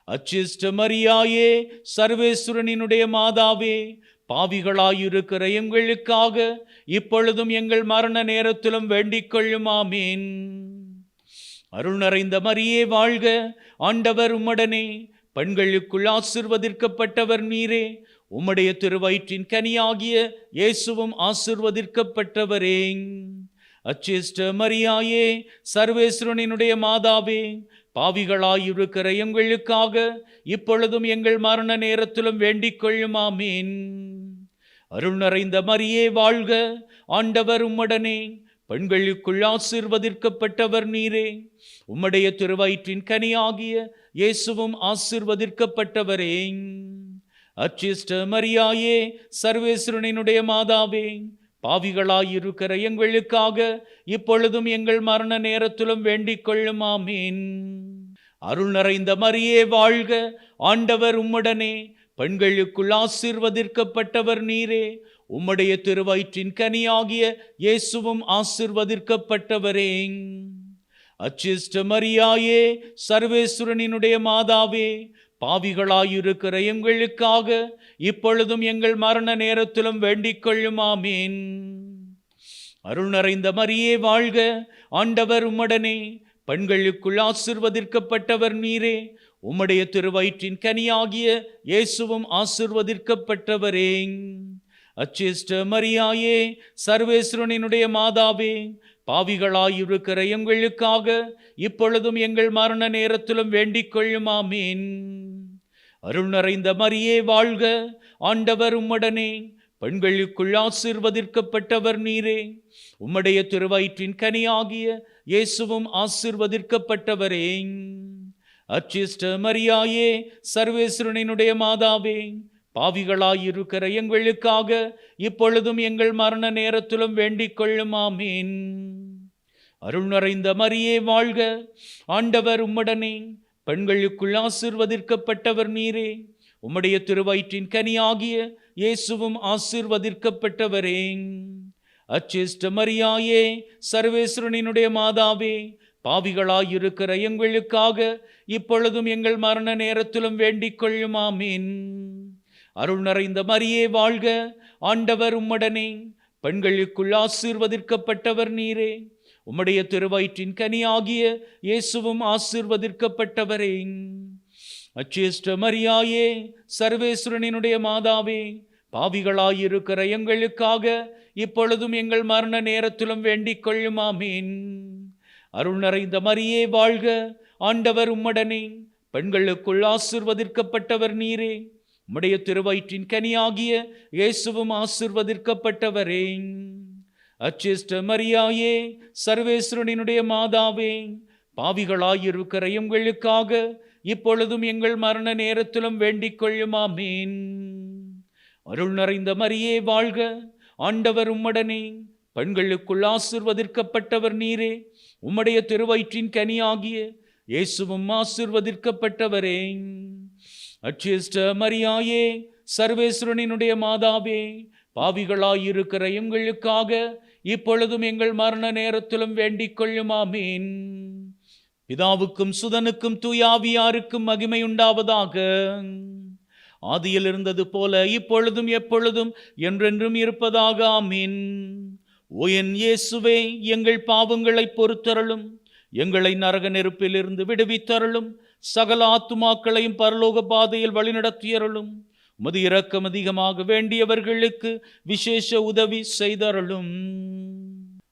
அச்சிஷ்ட மரியாயே, சர்வேஸ்வரனினுடைய மாதாவே, பாவிகளாயிருக்கிற எங்களுக்காக இப்பொழுதும் எங்கள் மரண நேரத்திலும் வேண்டிக் கொள்ளும். ஆமீன். அருள் நிறைந்த மரியே வாழ்க, ஆண்டவர் உம்முடனே, பெண்களுக்குள் ஆசீர்வதிக்கப்பட்டவர் நீரே. உம்முடைய திருவயிற்றின் கனியாகிய இயேசுவும் ஆசீர்வதிக்கப்பட்டவரே. அச்சிஷ்ட மரியாயே, சர்வேஸ்வரனினுடைய மாதாவே, பாவிகளாயிருக்கிற எங்களுக்காக இப்பொழுதும் எங்கள் மரண நேரத்திலும் வேண்டிக் கொள்ளும். ஆமீன். அருள் நிறைந்த மரியே வாழ்க, ஆண்டவர் உம்முடனே, பெண்களுக்குள் ஆசீர்வதிக்கப்பட்டவர் நீரே. உம்முடைய திருவயிற்றின் கனியாகிய இயேசுவும் ஆசீர்வதிக்கப்பட்டவரே. அச்சிஷ்ட மரியாயே, சர்வேஸ்வரனினுடைய மாதாவே, பாவிகளாயிருக்கிற எங்களுக்காக இப்பொழுதும் எங்கள் மரண நேரத்திலும் வேண்டிக் கொள்ளும். ஆமீன். அருள் நிறைந்த மரியே வாழ்க, ஆண்டவர் உம்முடனே, பெண்களுக்குள் ஆசீர்வதிக்கப்பட்டவர் நீரே. உம்முடைய திருவயிற்றின் கனியாகிய இயேசுவும் ஆசீர்வதிக்கப்பட்டவரே. அச்சிஷ்ட மரியாயே, சர்வேஸ்வரனினுடைய மாதாவே, பாவிகளாயிருக்கிற எங்களுக்காக இப்பொழுதும் எங்கள் மரண நேரத்திலும் வேண்டிக் கொள்ளும். ஆமீன். அருள் நிறைந்த மரியே வாழ்க, ஆண்டவர் உம்முடனே, பெண்களுக்குள் ஆசீர்வதிக்கப்பட்டவர் நீரே. உம்முடைய திருவயிற்றின் கனியாகிய இயேசுவும் ஆசீர்வதிக்கப்பட்டவரே. அச்சிஷ்ட மரியாயே, சர்வேஸ்வரனினுடைய மாதாவே, பாவிகளாயிருக்கிற எங்களுக்காக இப்பொழுதும் எங்கள் மரண நேரத்திலும் வேண்டிக் கொள்ளும். ஆமீன். அருள் நிறைந்த மரியே வாழ்க, ஆண்டவர் உம்முடனே, பெண்களுக்குள் ஆசீர்வதிக்கப்பட்டவர் நீரே. உம்முடைய திருவயிற்றின் கனியாகிய இயேசுவும் ஆசீர்வதிக்கப்பட்டவரே. அச்சிஷ்ட மரியாயே, சர்வேஸ்வரனினுடைய மாதாவே, பாவிகளாயிருக்கிற எங்களுக்காக இப்பொழுதும் எங்கள் மரண நேரத்திலும் வேண்டிக் கொள்ளும். ஆமீன். அருள் நிறைந்த மரியே வாழ்க, ஆண்டவர் உம்முடனே, பெண்களுக்குள் ஆசீர்வதிக்கப்பட்டவர் நீரே. உம்முடைய திருவயிற்றின் கனியாகிய இயேசுவும் ஆசீர்வதிக்கப்பட்டவரே. அச்சிஷ்ட மரியாயே, சர்வேஸ்வரனினுடைய மாதாவே, பாவிகளாயிருக்கிற எங்களுக்காக இப்பொழுதும் எங்கள் மரண நேரத்திலும் வேண்டிக் கொள்ளும். ஆமீன். அருள் நிறைந்த மரியே வாழ்க, ஆண்டவர் உம்முடனே, பெண்களுக்குள் ஆசீர்வதிக்கப்பட்டவர் நீரே. உம்முடைய திருவயிற்றின் கனியாகிய இயேசுவும் ஆசீர்வதிக்கப்பட்டவரே. அச்சிஷ்ட மரியாயே, சர்வேஸ்வரனினுடைய மாதாவே, பாவிகளாயிருக்கிற எங்களுக்காக இப்பொழுதும் எங்கள் மரண நேரத்திலும் வேண்டிக் கொள்ளும். ஆமீன். அருள் நிறைந்த மரியே வாழ்க, ஆண்டவர் உம்முடனே, பெண்களுக்குள் ஆசீர்வதிக்கப்பட்டவர் நீரே. உம்முடைய திருவயிற்றின் கனியாகிய இயேசுவும் ஆசீர்வதிக்கப்பட்டவரே. அச்சிஷ்ட மரியாயே, சர்வேஸ்வரனினுடைய மாதாவே, பாவிகளாயிருக்கிற எங்களுக்காக இப்பொழுதும் எங்கள் மரண நேரத்திலும் வேண்டிக் கொள்ளும். ஆமீன். அருள் நிறைந்த மரியே வாழ்க, ஆண்டவர் உம்முடனே, பெண்களுக்குள் ஆசீர்வதிக்கப்பட்டவர் நீரே. உம்முடைய திருவயிற்றின் கனியாகிய இயேசுவும் ஆசீர்வதிக்கப்பட்டவரே. அச்சிஷ்ட மரியாயே, சர்வேஸ்வரனினுடைய மாதாவே, பாவிகளாயிருக்கிற எங்களுக்காக இப்பொழுதும் எங்கள் மரண நேரத்திலும் வேண்டிக் கொள்ளும். ஆமீன். பிதாவுக்கும் சுதனுக்கும் தூயாவியாருக்கும் மகிமை உண்டாவதாக. ஆதியில் இருந்தது போல இப்பொழுதும் எப்பொழுதும் என்றென்றும் இருப்பதாக. ஆமீன். ஓ என் இயேசுவே, எங்கள் பாவங்களை பொறுத்தருளும், எங்களை நரக நெருப்பிலிருந்து விடுவித்தருளும், சகல ஆத்துமாக்களையும் பரலோக பாதையில் வழிநடத்தியருளும். உமது இரக்கம் அதிகமாக வேண்டியவர்களுக்கு விசேஷ உதவி செய்தருளும்.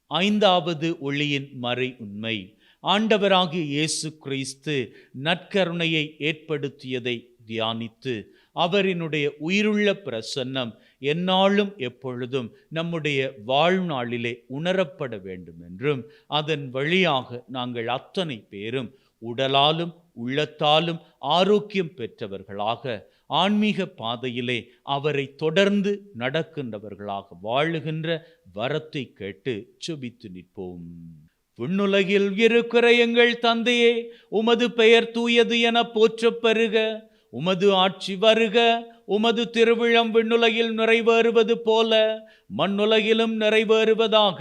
ஐந்தாவது ஒளியின் மறை உண்மை. ஆண்டவராகிய இயேசு கிறிஸ்து நற்கருணையை ஏற்படுத்தியதை தியானித்து அவரினுடைய உயிருள்ள பிரசன்னம் எந்நாளும் எப்பொழுதும் நம்முடைய வாழ்நாளிலே உணரப்பட வேண்டும் என்றும், அதன் வழியாக நாங்கள் அத்தனை பேரும் உடலாலும் உள்ளத்தாலும் ஆரோக்கியம் பெற்றவர்களாக ஆன்மீக பாதையிலே அவரை தொடர்ந்து நடக்கின்றவர்களாக வாழுகின்ற வரத்தை கேட்டு செபித்து நிற்போம். விண்ணுலகில் இருக்கிற எங்கள் தந்தையே, உமது பெயர் தூயது என போற்றப் பெறுக. உமது ஆட்சி வருக. உமது திருவிழம் விண்ணுலகில் நிறைவேறுவது போல மண்ணுலகிலும் நிறைவேறுவதாக.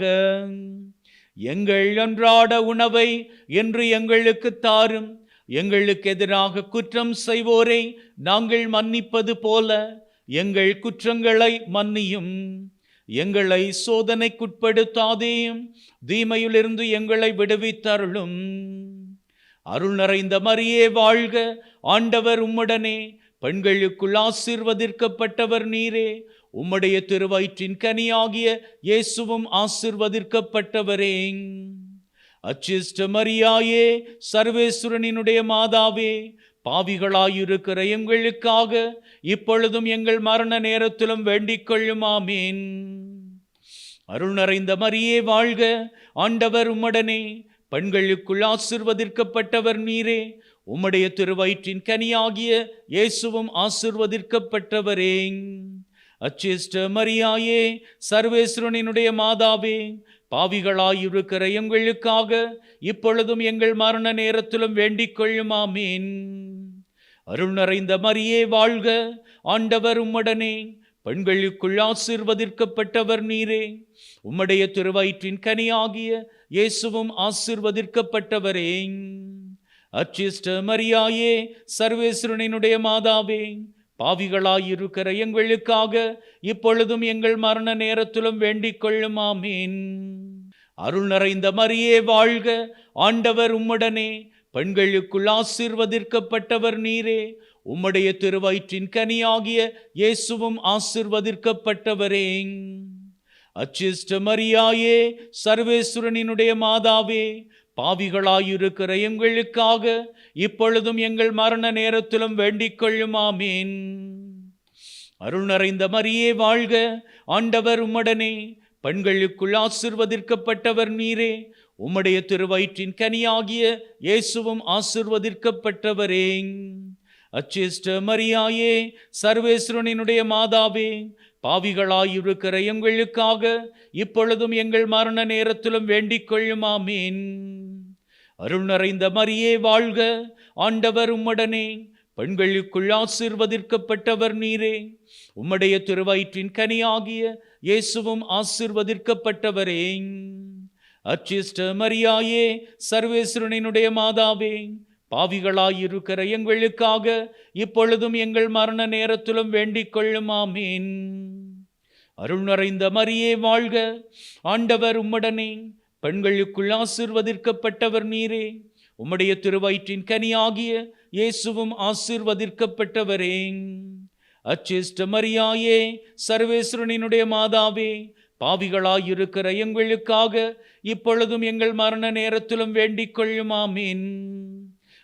எங்கள் அன்றாட உணவை இன்று எங்களுக்கு தாரும். எங்களுக்கு எதிராக குற்றம் செய்வோரை நாங்கள் மன்னிப்பது போல எங்கள் குற்றங்களை மன்னியும். எங்களை சோதனைக்குட்படுத்தாதேயும், தீமையிலிருந்து எங்களை விடுவித்தருளும். அருள் நிறைந்த மரியே வாழ்க. ஆண்டவர் உம்முடனே. பெண்களுக்குள் ஆசீர்வதிக்கப்பட்டவர் நீரே. உம்முடைய திருவயிற்றின் கனியாகிய இயேசுவும் ஆசீர்வதிக்கப்பட்டவரே. அச்சிஷ்ட மரியாயே, சர்வேஸ்வரனினுடைய மாதாவே, பாவிகளாயிருக்கிற எங்களுக்காக இப்பொழுதும் எங்கள் மரண நேரத்திலும் வேண்டிக் கொள்ளும். ஆமீன். அருள் நிறைந்த மரியே வாழ்க. ஆண்டவர் உம்முடனே. பெண்களுக்குள் ஆசீர்வதிக்கப்பட்டவர் நீரே. உம்முடைய திருவயிற்றின் கனியாகிய இயேசுவும் ஆசீர்வதிக்கப்பட்டவரே. அச்சிஷ்ட மரியாயே, சர்வேஸ்வரனினுடைய மாதாவே, பாவிகளாயிருக்கிற எங்களுக்காக இப்பொழுதும் எங்கள் மரண நேரத்திலும் வேண்டிக் கொள்ளும். ஆமீன். அருள் நிறைந்த மரியே வாழ்க. ஆண்டவர் உம்முடனே. பெண்களுக்குள் ஆசீர்வதிக்கப்பட்டவர் நீரே. உம்முடைய திருவயிற்றின் கனியாகிய இயேசுவும் ஆசீர்வதிக்கப்பட்டவரே. அச்சிஷ்ட மரியாயே, சர்வேஸ்வரனினுடைய மாதாவே, பாவிகளாயிருக்கிற எங்களுக்காக இப்பொழுதும் எங்கள் மரண நேரத்திலும் வேண்டிக் கொள்ளும். ஆமீன். அருள் நிறைந்த மரியே வாழ்க. ஆண்டவர் உம்முடனே. பெண்களுக்குள் ஆசீர்வதிக்கப்பட்டவர் நீரே. உம்முடைய திருவயிற்றின் கனியாகிய இயேசுவும் ஆசீர்வதிக்கப்பட்டவரே. அச்சிஷ்ட மரியாயே, சர்வேஸ்வரனினுடைய மாதாவே, பாவிகளாயிருக்கிற எங்களுக்காக இப்பொழுதும் எங்கள் மரண நேரத்திலும் வேண்டிக் கொள்ளும். ஆமீன். அருள் நிறைந்த மரியே வாழ்க. ஆண்டவர் உம்முடனே. பெண்களுக்குள் ஆசீர்வதிக்கப்பட்டவர் நீரே. உம்முடைய திருவயிற்றின் கனியாகிய இயேசுவும் ஆசீர்வதிக்கப்பட்டவரே. அச்சிஷ்ட மரியாயே, சர்வேஸ்வரனினுடைய மாதாவே, பாவிகளாயிருக்கிற எங்களுக்காக இப்பொழுதும் எங்கள் மரண நேரத்திலும் வேண்டிக் கொள்ளும். ஆமீன். அருள் நிறைந்த மரியே வாழ்க. ஆண்டவர் உம்முடனே. பெண்களுக்குள் ஆசீர்வதிக்கப்பட்டவர் நீரே. உம்முடைய திருவயிற்றின் கனியாகிய இயேசுவும் ஆசீர்வதிக்கப்பட்டவரே. அச்சிஷ்ட மரியாயே, சர்வேஸ்வரனினுடைய மாதாவே, பாவிகளாயிருக்கிற எங்களுக்காக இப்பொழுதும் எங்கள் மரண நேரத்திலும் வேண்டிக் கொள்ளும். ஆமீன். அருள் நிறைந்த மரியே வாழ்க. ஆண்டவர் உம்முடனே. பெண்களுக்குள் ஆசீர்வதிக்கப்பட்டவர் நீரே. உம்முடைய திருவயிற்றின் கனியாகிய இயேசுவும் ஆசீர்வதிக்கப்பட்டவரே. அச்சிஷ்ட மரியாயே, சர்வேஸ்வரனினுடைய மாதாவே, பாவிகளாயிருக்கிற எங்களுக்காக இப்பொழுதும் எங்கள் மரண நேரத்திலும் வேண்டிக் கொள்ளும். ஆமீன்.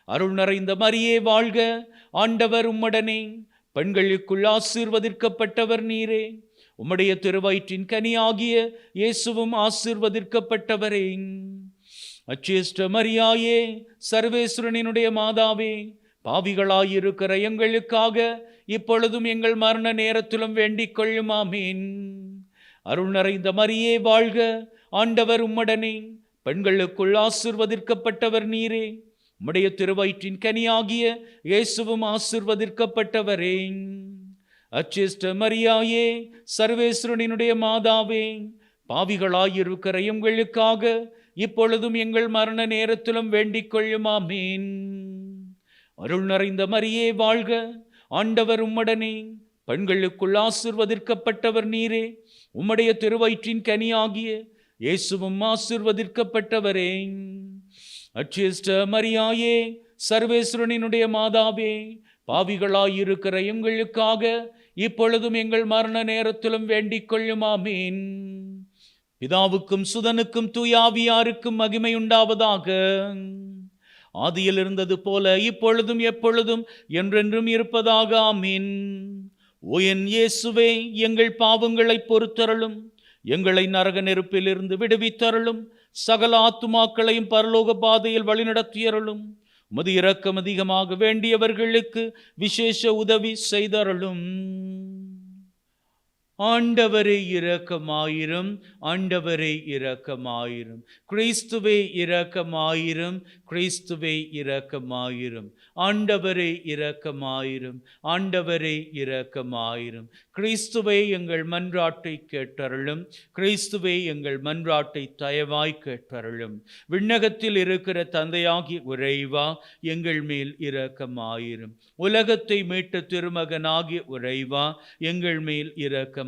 அருள் நிறைந்த மரியே வாழ்க. ஆண்டவர் உம்முடனே. பெண்களுக்குள் ஆசீர்வதிக்கப்பட்டவர் நீரே. உம்முடைய திருவயிற்றின் கனியாகிய இயேசுவும் ஆசீர்வதிக்கப்பட்டவரே. அச்சிஷ்ட மரியாயே, சர்வேஸ்வரனினுடைய மாதாவே, பாவிகளாயிருக்கிற எங்களுக்காக இப்பொழுதும் எங்கள் மரண நேரத்திலும் வேண்டிக் கொள்ளும். ஆமீன். அருள் நிறைந்த மரியே வாழ்க. ஆண்டவர் உம்முடனே. பெண்களுக்குள் ஆசீர்வதிக்கப்பட்டவர் நீரே. உம்முடைய திருவயிற்றின் கனியாகிய இயேசுவும் ஆசீர்வதிக்கப்பட்டவரே. அச்சிஷ்ட மரியாயே, சர்வேஸ்வரனினுடைய மாதாவே, பாவிகளாயிருக்கிற எங்களுக்காக இப்பொழுதும் எங்கள் மரண நேரத்திலும் வேண்டிக் கொள்ளும். ஆமீன். அருள் நிறைந்த மரியே வாழ்க. ஆண்டவர் உம்முடனே. பெண்களுக்குள் ஆசீர்வதிக்கப்பட்டவர் நீரே. உம்முடைய திருவயிற்றின் கனியாகிய இயேசுவும் ஆசீர்வதிக்கப்பட்டவரே. அச்சிஷ்ட மரியாயே, சர்வேஸ்வரனினுடைய மாதாவே, பாவிகளாயிருக்கிற எங்களுக்காக இப்பொழுதும் எங்கள் மரண நேரத்திலும் வேண்டிக் கொள்ளும். ஆமீன். பிதாவுக்கும் சுதனுக்கும் தூயாவியாருக்கும் மகிமை உண்டாவதாக. ஆதியில் இருந்தது போல இப்பொழுதும் எப்பொழுதும் என்றென்றும் இருப்பதாக. ஆமீன். ஓ என் இயேசுவே, எங்கள் பாவங்களை பொறுத்தருளும், எங்களை நரக நெருப்பிலிருந்து விடுவித்தருளும், சகல ஆத்துமாக்களையும் பரலோக பாதையில் வழிநடத்தியருளும். உமது இரக்கம் அதிகமாக வேண்டியவர்களுக்கு விசேஷ உதவி செய்தருளும். ஆண்டவரே இரக்கமாயிரும், ஆண்டவரே இரக்கமாயிரும். கிறிஸ்துவே இரக்கமாயிரும், கிறிஸ்துவே இரக்கமாயிரும். ஆண்டவரே இரக்கமாயிரும், ஆண்டவரே இரக்கமாயிரும். கிறிஸ்துவே எங்கள் மன்றாட்டை கேட்டருளும், கிறிஸ்துவே எங்கள் மன்றாட்டை தயவாய் கேட்டருளும். விண்ணகத்தில் இருக்கிற தந்தையாகிய இறைவா, எங்கள் மேல் இரக்கமாயிரும். உலகத்தை மீட்ட திருமகனாகிய இறைவா, எங்கள் மேல் இரக்கமாயிரும்.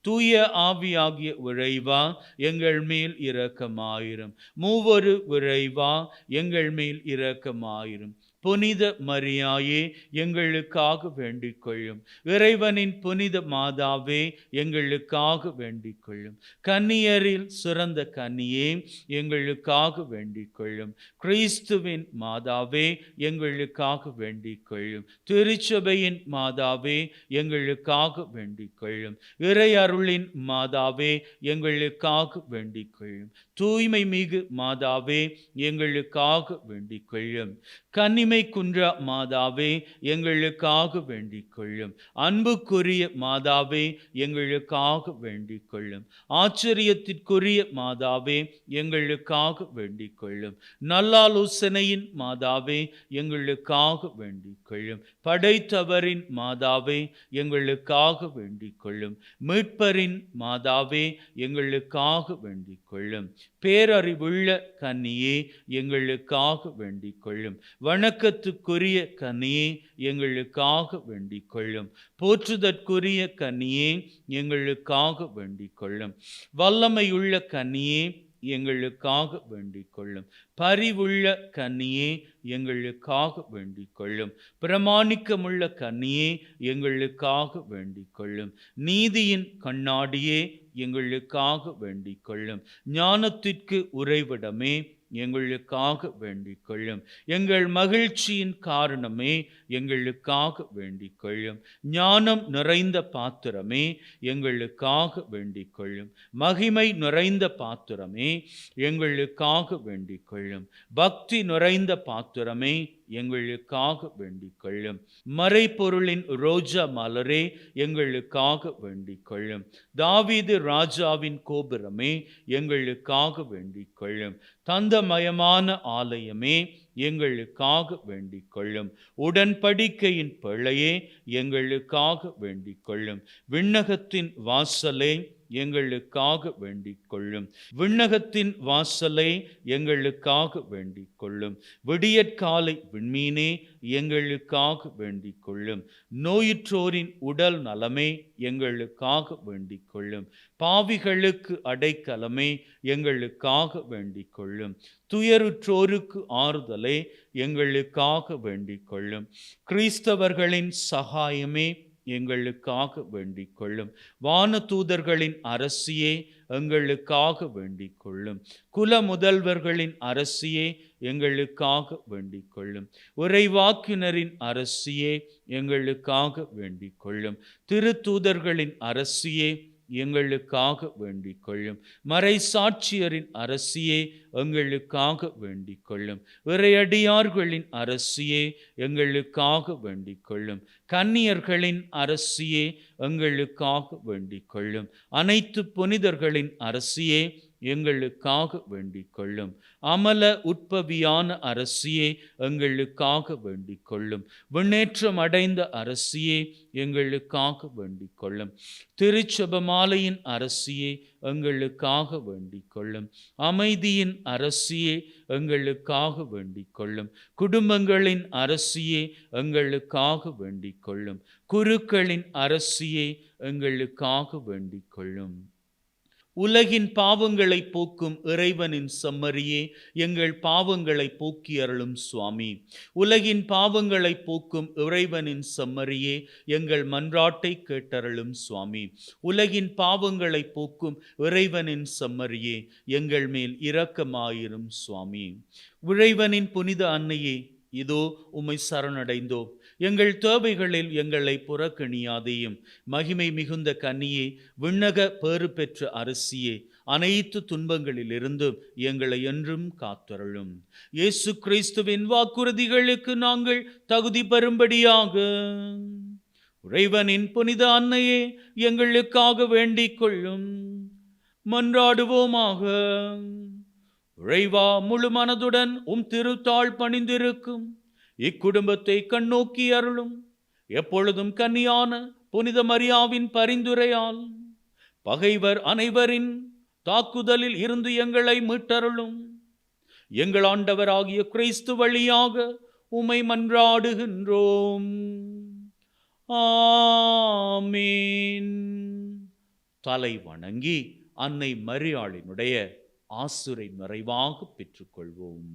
தூய ஆவியாகிய இறைவா, எங்கள் மேல் இரக்கமாயிரும். மூவொரு இறைவா, எங்கள் மேல் இரக்கமாயிரும். புனித மரியாயே, எங்களுக்காக வேண்டிக் கொள்ளும். இறைவனின் புனித மாதாவே, எங்களுக்காக வேண்டிக் கொள்ளும். கன்னியரில் சிறந்த கன்னியே, எங்களுக்காக வேண்டிக் கொள்ளும். கிறிஸ்துவின் மாதாவே, எங்களுக்காக வேண்டிக் கொள்ளும். திருச்சபையின் மாதாவே, எங்களுக்காக வேண்டிக் கொள்ளும். இறை அருளின் மாதாவே, எங்களுக்காக வேண்டிக் கொள்ளும். தூய்மை மிகு மாதாவே, எங்களுக்காக வேண்டிக் கொள்ளும். கன்னிமை குன்ற மாதாவே, எங்களுக்காக வேண்டிக் கொள்ளும். அன்புக்குரிய மாதாவே, எங்களுக்காக வேண்டிக் கொள்ளும். ஆச்சரியத்திற்குரிய மாதாவே, எங்களுக்காக வேண்டிக் கொள்ளும். நல்லாலோசனையின் மாதாவே, எங்களுக்காக வேண்டிக் கொள்ளும். படைத்தவரின் மாதாவே, எங்களுக்காக வேண்டிக் கொள்ளும். மீட்பரின் மாதாவே, எங்களுக்காக வேண்டிக் கொள்ளும். பேரறிவுள்ள கன்னியே, எங்களுக்காக வேண்டிக் கொள்ளும். வணக்கத்துக்குரிய கன்னியே, எங்களுக்காக வேண்டிக் கொள்ளும். போற்றுதற்குரிய கன்னியே, எங்களுக்காக வேண்டிக் கொள்ளும். வல்லமையுள்ள கன்னியே, எங்களுக்காக வேண்டிக் கொள்ளும். பரிவுள்ள கன்னியே, எங்களுக்காக வேண்டிக் கொள்ளும். பிரமாணிக்கமுள்ள கன்னியே, எங்களுக்காக வேண்டிக் கொள்ளும். நீதியின் கண்ணாடியே, எங்களுக்காக வேண்டிக் கொள்ளும். ஞானத்திற்கு உறைவிடமே, எங்களுக்காக வேண்டிக் கொள்ளும். எங்கள் மகிழ்ச்சியின் காரணமே, எங்களுக்காக வேண்டிக் கொள்ளும். ஞானம் நிறைந்த பாத்திரமே, எங்களுக்காக வேண்டிக் கொள்ளும். மகிமை நிறைந்த பாத்திரமே, எங்களுக்காக வேண்டிக் கொள்ளும். பக்தி நிறைந்த பாத்திரமே, எங்களுக்காக வேண்டிக் கொள்ளும். மறைபொருளின் ரோஜா மலரே, எங்களுக்காக வேண்டிக் கொள்ளும். தாவீது ராஜாவின் கோபுரமே, எங்களுக்காக வேண்டிக் கொள்ளும். தந்தமயமான ஆலயமே, எங்களுக்காக வேண்டிக் கொள்ளும். உடன்படிக்கையின் பிள்ளையே, எங்களுக்காக வேண்டிக் கொள்ளும். விண்ணகத்தின் வாசலே, எங்களுக்காக வேண்டிக் கொள்ளும். விண்ணகத்தின் வாசலை, எங்களுக்காக வேண்டிக் கொள்ளும். விடியற்காலை விண்மீனே, எங்களுக்காக வேண்டிக் கொள்ளும். நோயுற்றோரின் உடல் நலமே, எங்களுக்காக வேண்டிக் கொள்ளும். பாவிகளுக்கு அடைக்கலமே, எங்களுக்காக வேண்டிக் கொள்ளும். துயருற்றோருக்கு ஆறுதலே, எங்களுக்காக வேண்டிக் கொள்ளும். கிறிஸ்தவர்களின் சகாயமே, எங்களுக்காக வேண்டிக் கொள்ளும். வானதூதர்களின் அரசியே, எங்களுக்காக வேண்டிக் கொள்ளும். குல முதல்வர்களின் அரசியே, எங்களுக்காக வேண்டிக் கொள்ளும். உரைவாக்கினரின் அரசியே, எங்களுக்காக வேண்டிக் கொள்ளும். திருத்தூதர்களின் அரசியே, எங்களுக்காக வேண்டிக் கொள்ளும். மறைசாட்சியரின் அரசியே, எங்களுக்காக வேண்டிக் கொள்ளும். இறையடியார்களின் அரசியே, எங்களுக்காக வேண்டிக் கொள்ளும். கன்னியர்களின் அரசியே, எங்களுக்காக வேண்டிக் கொள்ளும். அனைத்து புனிதர்களின் அரசியே, எங்களுக்காக வேண்டிக் கொள்ளும். அமல உட்பவியான அரசியே, எங்களுக்காக வேண்டிக் கொள்ளும். விண்ணேற்றம் அடைந்த அரசியே, எங்களுக்காக வேண்டிக் கொள்ளும். திருச்செபமாலையின் அரசியே, எங்களுக்காக வேண்டிக் கொள்ளும். அமைதியின் அரசியே, எங்களுக்காக வேண்டிக் கொள்ளும். குடும்பங்களின் அரசியே, எங்களுக்காக வேண்டிக் கொள்ளும். குருக்களின் அரசியே, எங்களுக்காக வேண்டிக் கொள்ளும். உலகின் பாவங்களை போக்கும் இறைவனின் செம்மறியே, எங்கள் பாவங்களை போக்கி அருளும் சுவாமி. உலகின் பாவங்களை போக்கும் இறைவனின் செம்மறியே, எங்கள் மன்றாட்டை கேட்டருளும் சுவாமி. உலகின் பாவங்களை போக்கும் இறைவனின் செம்மறியே, எங்கள் மேல் இரக்கமாயிரும் சுவாமி. இறைவனின் புனித அன்னையே, இதோ உம்மை சரணடைந்தோம். எங்கள் தேவைகளில் எங்களை புறக்கணியாதையும். மகிமை மிகுந்த கன்னியே, விண்ணக பேறு பெற்ற அரசியே, அனைத்து துன்பங்களிலிருந்தும் எங்களை என்றும் காத்தருளும். இயேசு கிறிஸ்துவின் வாக்குறுதிகளுக்கு நாங்கள் தகுதி பெறும்படியாக இறைவனின் புனித அன்னையே, எங்களுக்காக வேண்டிக் கொள்ளும். மன்றாடுவோமாக. இறைவா, முழு மனதுடன் திருத்தாள் பணிந்திருக்கும் இக்குடும்பத்தை கண்ணோக்கி அருளும். எப்பொழுதும் கன்னியான புனித மரியாவின் பரிந்துரையால் பகைவர் அனைவரின் தாக்குதலில் இருந்து எங்களை மீட்டருளும். எங்கள் ஆண்டவராகிய கிறிஸ்து வழியாக உம்மை மன்றாடுகின்றோம். ஆமீன். தலை வணங்கி அன்னை மரியாளினுடைய ஆசுரை நிறைவாக பெற்றுக்கொள்வோம்.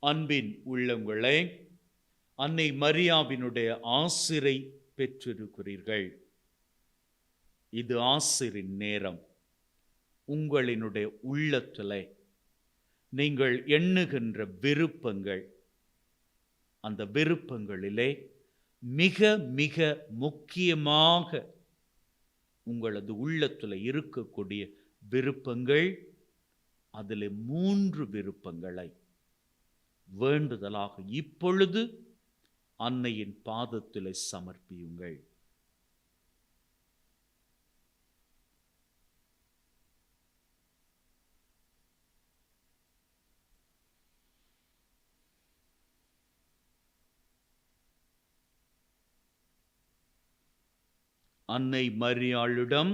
அன்பின் உள்ளங்களே, அன்னை மரியாவினுடைய ஆசிரை பெற்றிருக்கிறீர்கள். இது ஆசிரின் நேரம். உங்களினுடைய உள்ளத்திலே நீங்கள் எண்ணுகின்ற விருப்பங்கள், அந்த விருப்பங்களிலே மிக மிக முக்கியமாக உங்களது உள்ளத்தில் இருக்கக்கூடிய விருப்பங்கள், அதில் 3 விருப்பங்களை வேண்டுதலாக இப்பொழுது அன்னையின் பாதத்தில் சமர்ப்பியுங்கள். அன்னை மரியாளிடம்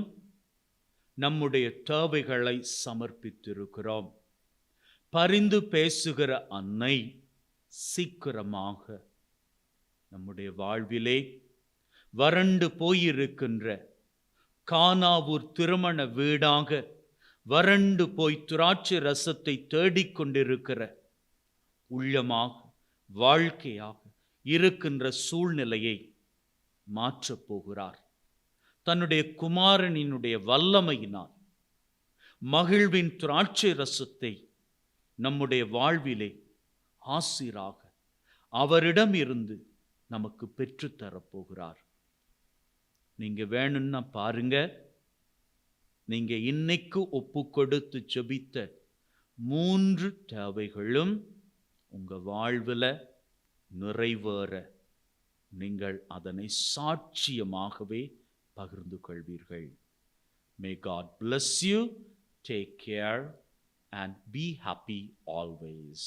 நம்முடைய தேவைகளை சமர்ப்பித்திருக்கிறோம். பரிந்து பேசுகிற அன்னை சீக்கிரமாக நம்முடைய வாழ்விலே வறண்டு போயிருக்கின்ற கானாவூர் திருமண வீடாக வறண்டு போய் திராட்சை ரசத்தை தேடிக்கொண்டிருக்கிற உள்ளமாக வாழ்க்கையாக இருக்கின்ற சூழ்நிலையை மாற்றப் போகிறார். தன்னுடைய குமாரனினுடைய வல்லமையினால் மகிழ்வின் திராட்சை ரசத்தை நம்முடைய வாழ்விலே ஆசிராக அவரிடம் இருந்து நமக்கு பெற்றுத்தரப்போகிறார். நீங்க வேணும்னா பாருங்க, நீங்க இன்னைக்கு ஒப்பு கொடுத்து ஜெபித்த 3 தேவைகளும் உங்க வாழ்வில் நிறைவேற நீங்கள் அதனை சாட்சியமாகவே பகிர்ந்து கொள்வீர்கள். May God bless you. Take care and be happy always.